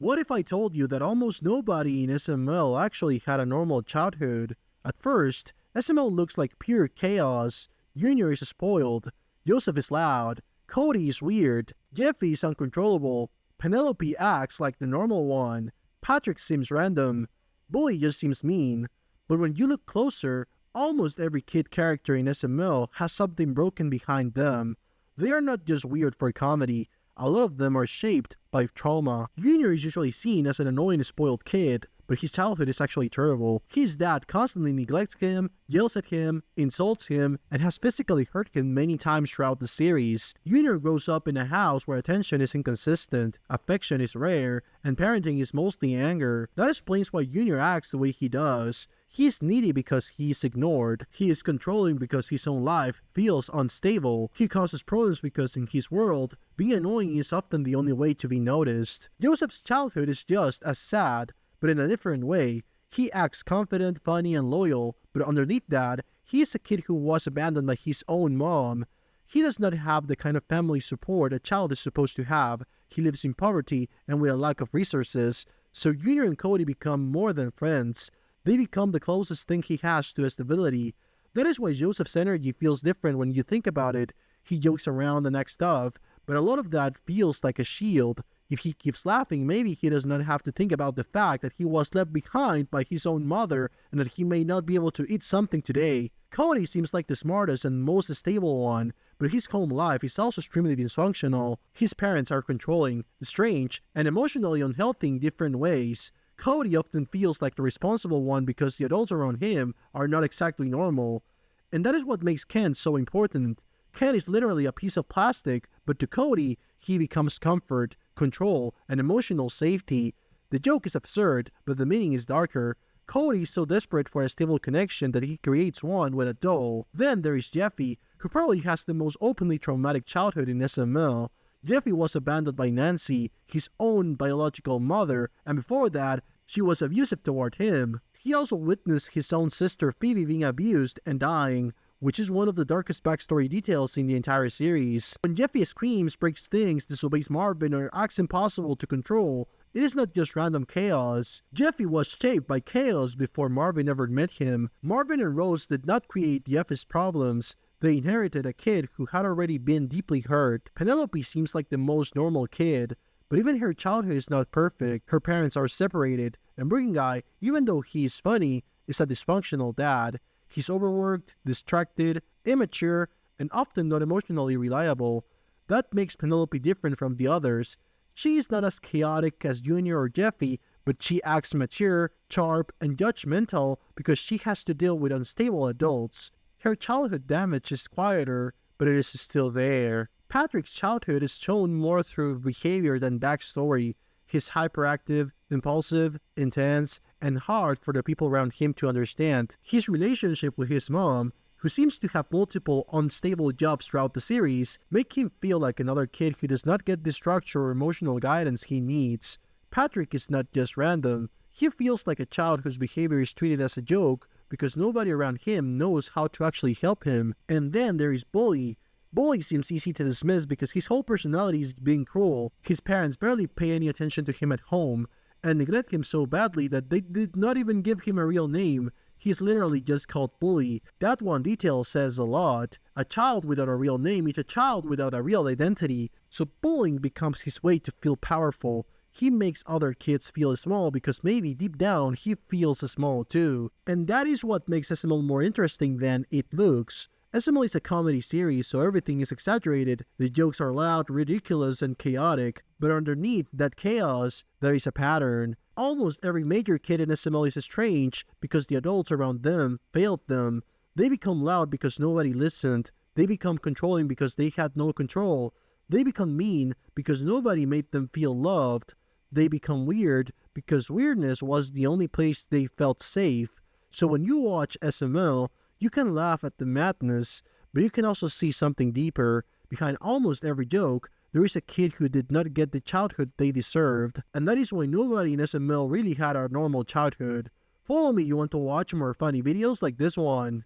What if I told you that almost nobody in SML actually had a normal childhood? At first, SML looks like pure chaos. Junior is spoiled, Joseph is loud, Cody is weird, Jeffy is uncontrollable, Penelope acts like the normal one, Patrick seems random, Bully just seems mean. But when you look closer, almost every kid character in SML has something broken behind them. They are not just weird for comedy, a lot of them are shaped by trauma. Junior is usually seen as an annoying spoiled kid, but his childhood is actually terrible. His dad constantly neglects him, yells at him, insults him, and has physically hurt him many times throughout the series. Junior grows up in a house where attention is inconsistent, affection is rare, and parenting is mostly anger. That explains why Junior acts the way he does. He is needy because he is ignored. He is controlling because his own life feels unstable. He causes problems because in his world, being annoying is often the only way to be noticed. Joseph's childhood is just as sad, but in a different way. He acts confident, funny, and loyal, but underneath that, he is a kid who was abandoned by his own mom. He does not have the kind of family support a child is supposed to have. He lives in poverty and with a lack of resources, so Junior and Cody become more than friends. They become the closest thing he has to stability. That is why Joseph's energy feels different when you think about it. He jokes around and acts stuff, but a lot of that feels like a shield. If he keeps laughing, maybe he does not have to think about the fact that he was left behind by his own mother and that he may not be able to eat something today. Cody seems like the smartest and most stable one, but his home life is also extremely dysfunctional. His parents are controlling, strange, and emotionally unhealthy in different ways. Cody often feels like the responsible one because the adults around him are not exactly normal. And that is what makes Ken so important. Ken is literally a piece of plastic, but to Cody, he becomes comfort, control, and emotional safety. The joke is absurd, but the meaning is darker. Cody is so desperate for a stable connection that he creates one with a doll. Then there is Jeffy, who probably has the most openly traumatic childhood in SML. Jeffy was abandoned by Nancy, his own biological mother, and before that, she was abusive toward him. He also witnessed his own sister Phoebe being abused and dying, which is one of the darkest backstory details in the entire series. When Jeffy screams, breaks things, disobeys Marvin, or acts impossible to control, it is not just random chaos. Jeffy was shaped by chaos before Marvin ever met him. Marvin and Rose did not create Jeffy's problems. They inherited a kid who had already been deeply hurt. Penelope seems like the most normal kid, but even her childhood is not perfect. Her parents are separated, and Bringing Guy, even though he is funny, is a dysfunctional dad. He's overworked, distracted, immature, and often not emotionally reliable. That makes Penelope different from the others. She is not as chaotic as Junior or Jeffy, but she acts mature, sharp, and judgmental because she has to deal with unstable adults. Her childhood damage is quieter, but it is still there. Patrick's childhood is shown more through behavior than backstory. He's hyperactive, impulsive, intense, and hard for the people around him to understand. His relationship with his mom, who seems to have multiple unstable jobs throughout the series, make him feel like another kid who does not get the structure or emotional guidance he needs. Patrick is not just random. He feels like a child whose behavior is treated as a joke because nobody around him knows how to actually help him. And then there is Bully. Bully seems easy to dismiss because his whole personality is being cruel. His parents barely pay any attention to him at home and neglect him so badly that they did not even give him a real name. He's literally just called Bully. That one detail says a lot. A child without a real name is a child without a real identity. So bullying becomes his way to feel powerful. He makes other kids feel small because maybe deep down he feels small too. And that is what makes SML more interesting than it looks. SML is a comedy series, so everything is exaggerated. The jokes are loud, ridiculous, and chaotic. But underneath that chaos, there is a pattern. Almost every major kid in SML is strange because the adults around them failed them. They become loud because nobody listened. They become controlling because they had no control. They become mean because nobody made them feel loved. They become weird because weirdness was the only place they felt safe. So when you watch SML, you can laugh at the madness, but you can also see something deeper. Behind almost every joke, there is a kid who did not get the childhood they deserved. And that is why nobody in SML really had a normal childhood. Follow me, you want to watch more funny videos like this one.